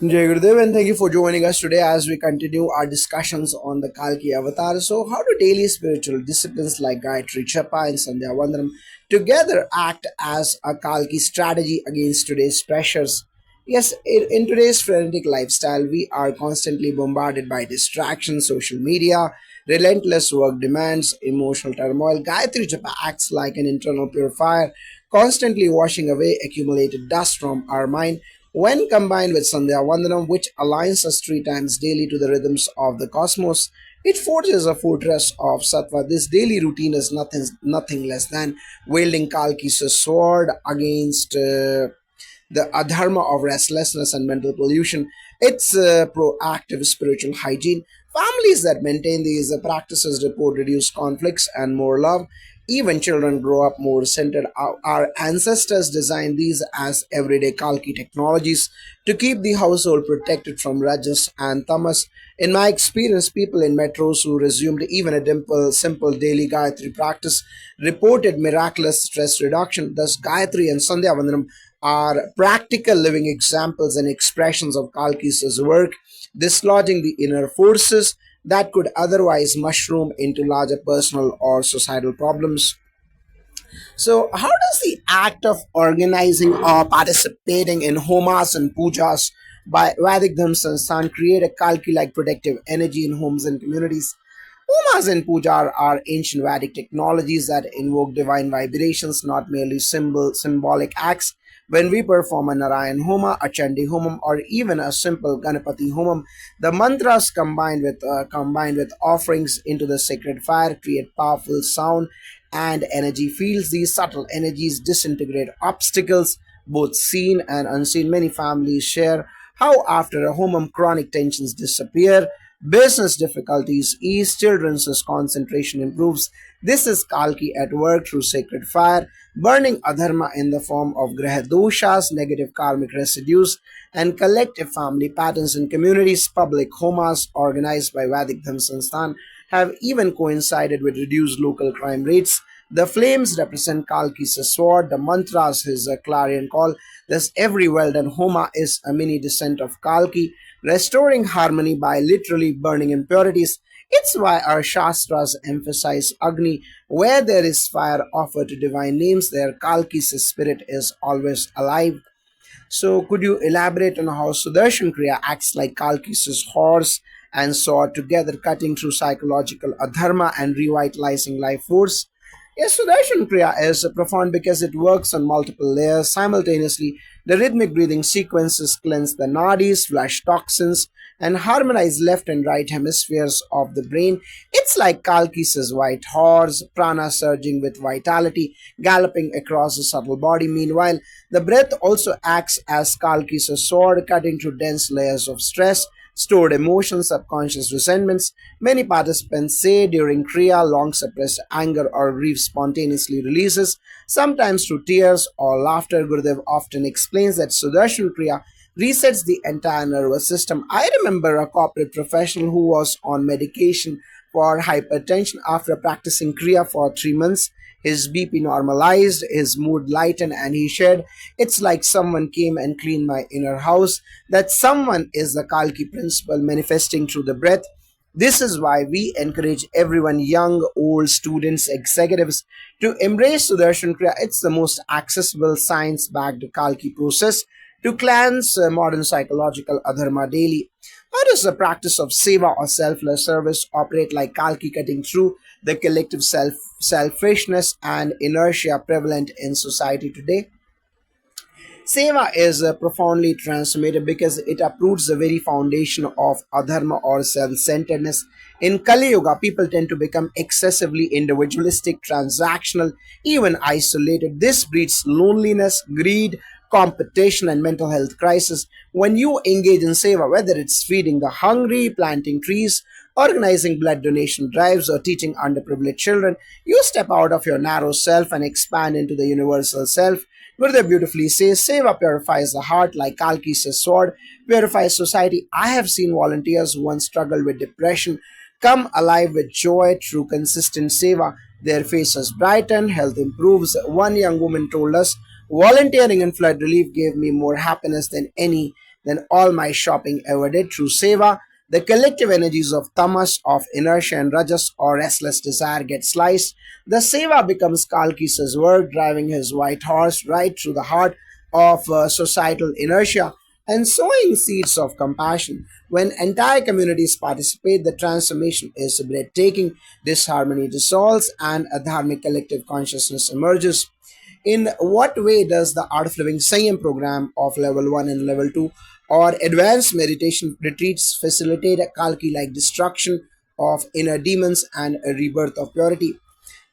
Jai Gurudev, and thank you for joining us today as we continue our discussions on the Kalki avatar. So, how do daily spiritual disciplines like Gayatri Chapa and Sandhya Vandanam together act as a Kalki strategy against today's pressures? Yes, in today's frenetic lifestyle, we are constantly bombarded by distractions, social media, relentless work demands, emotional turmoil. Gayatri Japa acts like an internal purifier, constantly washing away accumulated dust from our mind. When combined with Sandhya Vandanam, which aligns us three times daily to the rhythms of the cosmos, it forges a fortress of sattva. This daily routine is nothing less than wielding Kalki's sword against the adharma of restlessness and mental pollution. It's proactive spiritual hygiene. Families that maintain these practices report reduced conflicts and more love. Even children grow up more centered. Our ancestors designed these as everyday Kalki technologies to keep the household protected from rajas and tamas. In my experience, people in metros who resumed even a simple daily Gayatri practice reported miraculous stress reduction. Thus, Gayatri and Sandhya Vandanam are practical living examples and expressions of Kalki's work, dislodging the inner forces that could otherwise mushroom into larger personal or societal problems. So, how does the act of organizing or participating in homas and pujas by Vedic Dhamma create a Kalki like protective energy in homes and communities? Homas and puja are ancient Vedic technologies that invoke divine vibrations, not merely symbolic acts. When we perform a Narayan Homa, a Chandi Homam, or even a simple Ganapati Homam, the mantras combined with offerings into the sacred fire create powerful sound and energy fields. These subtle energies disintegrate obstacles, both seen and unseen. Many families share how after a homam chronic tensions disappear, business difficulties ease, children's concentration improves. This is Kalki at work through sacred fire, burning adharma in the form of graha doshas, negative karmic residues, and collective family patterns in communities. Public homas organized by Vedic Dhamma Sansthan have even coincided with reduced local crime rates. The flames represent Kalki's sword, the mantras his clarion call. Thus, every well done Homa is a mini descent of Kalki, restoring harmony by literally burning impurities. It's why our Shastras emphasize Agni. Where there is fire offered to divine names, there Kalki's spirit is always alive. So, could you elaborate on how Sudarshan Kriya acts like Kalki's horse and sword together, cutting through psychological adharma and revitalizing life force? Yes, Sudarshan Kriya is profound because it works on multiple layers simultaneously. The rhythmic breathing sequences cleanse the nadis, flush toxins, and harmonize left and right hemispheres of the brain. It's like Kalki's white horse, prana surging with vitality, galloping across the subtle body. Meanwhile, the breath also acts as Kalki's sword, cutting through dense layers of stress, stored emotions, subconscious resentments. Many participants say during Kriya, long suppressed anger or grief spontaneously releases, sometimes through tears or laughter. Gurudev often explains that Sudarshan Kriya resets the entire nervous system. I remember a corporate professional who was on medication for hypertension after practicing Kriya for 3 months. His BP normalized, his mood lightened, and he shared, "It's like someone came and cleaned my inner house." That someone is the Kalki principle manifesting through the breath. This is why we encourage everyone, young, old, students, executives, to embrace Sudarshan Kriya. It's the most accessible, science backed Kalki process to cleanse modern psychological adharma daily. How does the practice of seva or selfless service operate like Kalki, cutting through the collective selfishness and inertia prevalent in society today? Seva is profoundly transformative because it uproots the very foundation of adharma or self centeredness. In Kali Yuga, people tend to become excessively individualistic, transactional, even isolated. This breeds loneliness, greed, competition, and mental health crisis. When you engage in seva, whether it's feeding the hungry, planting trees, organizing blood donation drives, or teaching underprivileged children, you step out of your narrow self and expand into the universal self. Gurudev beautifully says, Seva purifies the heart like Kalki's sword purifies society. I have seen volunteers who once struggled with depression come alive with joy through consistent Seva. Their faces brighten, health improves. One young woman told us, volunteering in flood relief gave me more happiness than any than all my shopping ever did. Through Seva, the collective energies of tamas, of inertia and rajas or restless desire get sliced. The Seva becomes Kalki's work, driving his white horse right through the heart of societal inertia and sowing seeds of compassion. When entire communities participate, the transformation is breathtaking. Disharmony dissolves and a dharmic collective consciousness emerges. In what way does the Art of Living Sanyam program of level 1 and level 2 or advanced meditation retreats facilitate a Kalki like destruction of inner demons and a rebirth of purity?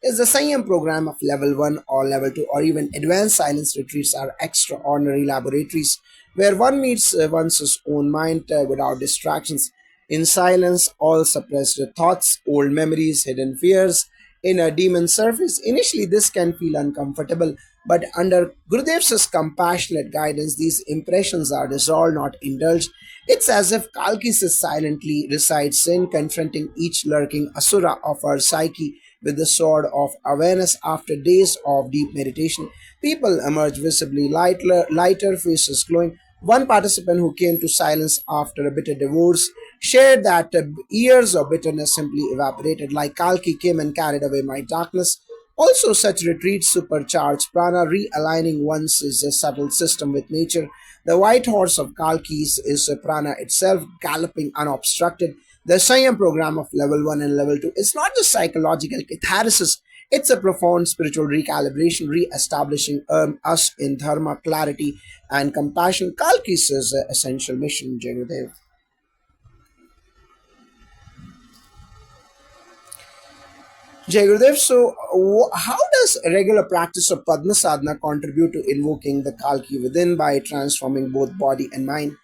Is the Sanyam program of level 1 or level 2 or even advanced silence retreats are extraordinary laboratories where one meets one's own mind without distractions. In silence, all suppressed thoughts, old memories, hidden fears, inner demons surface. Initially, this can feel uncomfortable, but under Gurudev's compassionate guidance, these impressions are dissolved, not indulged. It's as if Kalki silently recites in, confronting each lurking asura of our psyche with the sword of awareness. After days of deep meditation, people emerge visibly lighter faces glowing. One participant who came to silence after a bitter divorce shared that years of bitterness simply evaporated, like Kalki came and carried away my darkness. Also, such retreats supercharge prana, realigning one's subtle system with nature. The white horse of Kalki's is prana itself, galloping unobstructed. The Sanyam program of level 1 and level 2 is not just psychological catharsis, it's a profound spiritual recalibration, re establishing us in dharma, clarity, and compassion. Kalki's is essential mission, Jayadev. Jai Gurudev, so how does a regular practice of Padma Sadhana contribute to invoking the Kalki within by transforming both body and mind?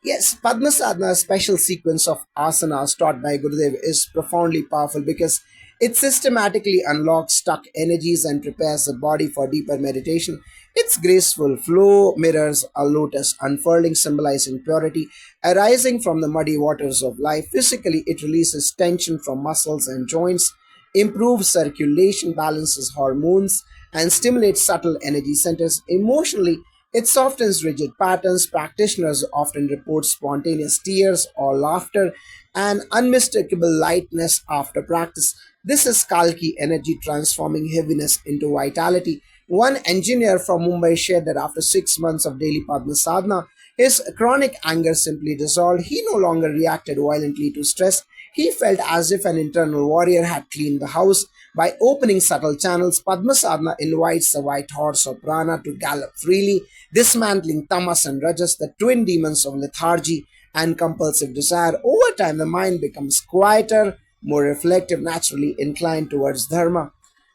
Yes, Padma Sadhana, a special sequence of asanas taught by Gurudev, is profoundly powerful because it systematically unlocks stuck energies and prepares the body for deeper meditation. Its graceful flow mirrors a lotus unfurling, symbolizing purity, arising from the muddy waters of life. Physically, it releases tension from muscles and joints, improves circulation, balances hormones, and stimulates subtle energy centers. Emotionally, it softens rigid patterns. Practitioners often report spontaneous tears or laughter and unmistakable lightness after practice. This is Kalki energy transforming heaviness into vitality. One engineer from Mumbai shared that after 6 months of daily Padma sadhana, his chronic anger simply dissolved. He no longer reacted violently to stress. He felt as if an internal warrior had cleaned the house. By opening subtle channels, Padma Sadhana invites the white horse of prana to gallop freely, dismantling tamas and rajas, the twin demons of lethargy and compulsive desire. Over time, the mind becomes quieter, more reflective, naturally inclined towards dharma.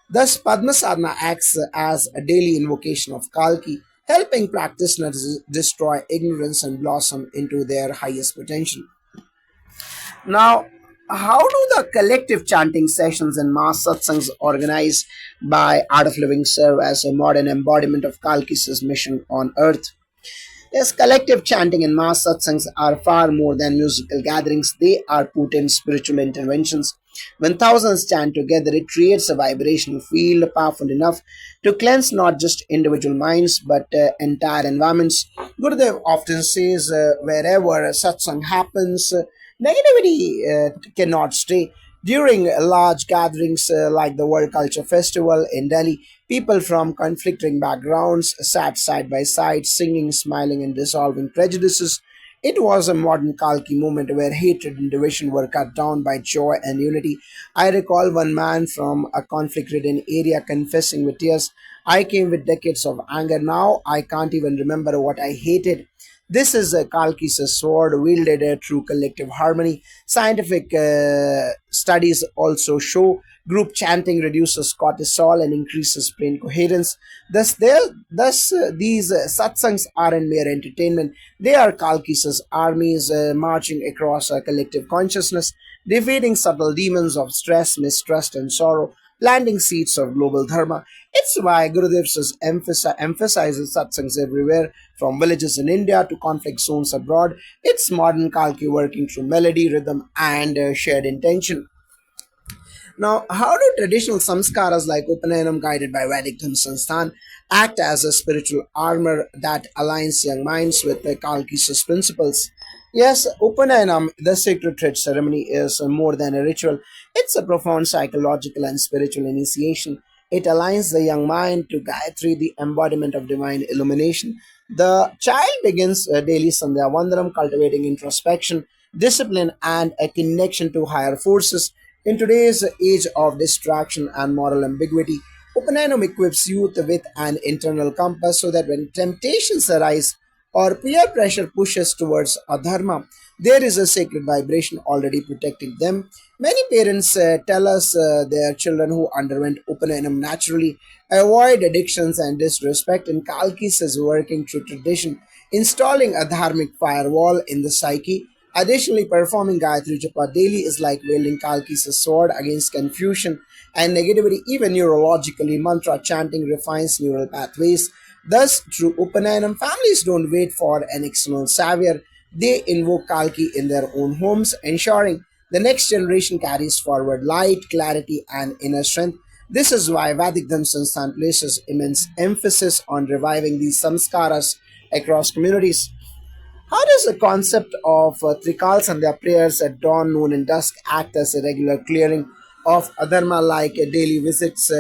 Thus, Padma Sadhana acts as a daily invocation of Kalki, helping practitioners destroy ignorance and blossom into their highest potential. Now, how do the collective chanting sessions and mass satsangs organized by Art of Living serve as a modern embodiment of Kalki's mission on earth? Yes, collective chanting and mass satsangs are far more than musical gatherings. They are potent spiritual interventions. When thousands chant together, it creates a vibrational field powerful enough to cleanse not just individual minds but entire environments. Gurudev often says wherever a satsang happens, negativity cannot stay. During large gatherings like the World Culture Festival in Delhi, people from conflicting backgrounds sat side by side, singing, smiling, and dissolving prejudices. It was a modern Kalki moment where hatred and division were cut down by joy and unity. I recall one man from a conflict ridden area confessing with tears, I came with decades of anger. Now I can't even remember what I hated. This is Kalki's sword wielded through collective harmony. Scientific studies also show group chanting reduces cortisol and increases brain coherence. These satsangs aren't mere entertainment. They are Kalki's armies marching across a collective consciousness, defeating subtle demons of stress, mistrust, and sorrow, planting seeds of global dharma. It's why Gurudev emphasizes satsangs everywhere, from villages in India to conflict zones abroad. It's modern Kalki working through melody, rhythm, and shared intention. Now, how do traditional samskaras like Upanayam guided by Vedic Dhamma Sansthan act as a spiritual armor that aligns young minds with the Kalki's principles. Yes, Upanayana, the sacred thread ceremony, is more than a ritual. It's a profound psychological and spiritual initiation. It aligns the young mind to Gayatri, the embodiment of divine illumination. The child begins daily Sandhya Vandanam, cultivating introspection, discipline, and a connection to higher forces. In today's age of distraction and moral ambiguity, Upanyanam equips youth with an internal compass so that when temptations arise or peer pressure pushes towards adharma, there is a sacred vibration already protecting them. Many parents tell us their children who underwent Upanyanam naturally avoid addictions and disrespect, and Kalkis is working through tradition, installing a dharmic firewall in the psyche. Additionally, performing Gayatri Japa daily is like wielding Kalki's sword against confusion and negativity. Even neurologically, mantra chanting refines neural pathways. Thus, through Upanayanam, families don't wait for an external savior. They invoke Kalki in their own homes, ensuring the next generation carries forward light, clarity, and inner strength. This is why Vedic Dhamma Sansthan places immense emphasis on reviving these samskaras across communities. How does the concept of Trikal Sandhya prayers at dawn, noon, and dusk act as a regular clearing of adharma like daily visits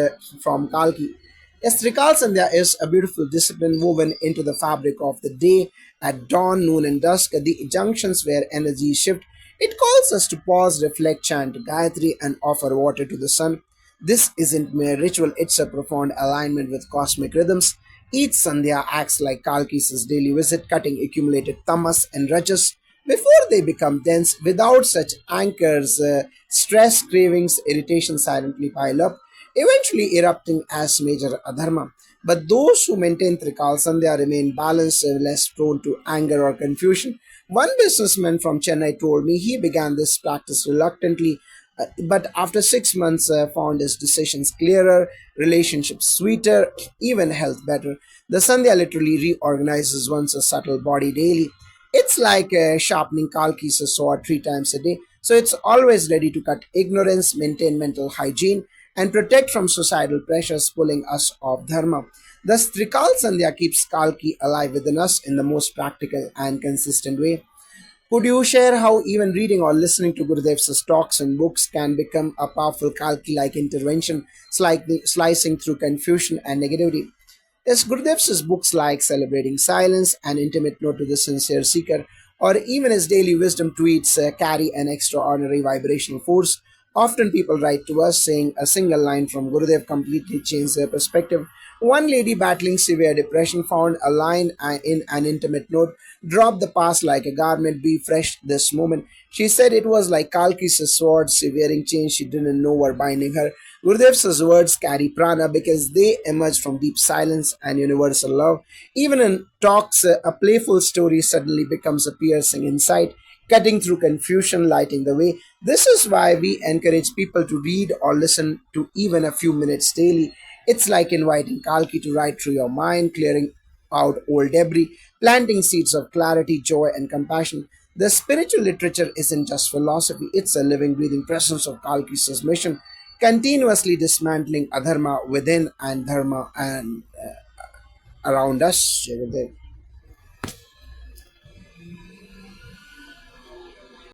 from Kalki? Yes, Trikal Sandhya is a beautiful discipline woven into the fabric of the day at dawn, noon, and dusk, the junctions where energy shift. It calls us to pause, reflect, chant Gayatri, and offer water to the sun. This isn't mere ritual, it's a profound alignment with cosmic rhythms. Each Sandhya acts like Kalki's daily visit, cutting accumulated tamas and rajas before they become dense. Without such anchors, stress, cravings, irritation silently pile up, eventually erupting as major adharma. But those who maintain Trikal Sandhya remain balanced, less prone to anger or confusion. One businessman from Chennai told me he began this practice reluctantly, but after 6 months found his decisions clearer, relationships sweeter, even health better. The Sandhya literally reorganizes one's subtle body daily. It's like sharpening Kalki's sword 3 times a day. So it's always ready to cut ignorance, maintain mental hygiene, and protect from societal pressures pulling us off dharma. Thus, Trikal Sandhya keeps Kalki alive within us in the most practical and consistent way. Could you share how even reading or listening to Gurudev's talks and books can become a powerful Kalki like intervention, slicing through confusion and negativity? Yes, Gurudev's books like Celebrating Silence, An Intimate Note to the Sincere Seeker, or even his daily wisdom tweets carry an extraordinary vibrational force. Often people write to us saying a single line from Gurudev completely changed their perspective. One lady battling severe depression found a line in an intimate note: drop the past like a garment, be fresh this moment. She said it was like Kalki's sword, severing chains she didn't know were binding her. Gurudev's words carry prana because they emerge from deep silence and universal love. Even in talks, a playful story suddenly becomes a piercing insight, cutting through confusion, lighting the way. This is why we encourage people to read or listen to even a few minutes daily. It's like inviting Kalki to ride through your mind, clearing out old debris, planting seeds of clarity, joy, and compassion. The spiritual literature isn't just philosophy, it's a living, breathing presence of Kalki's mission, continuously dismantling adharma within and dharma and around us.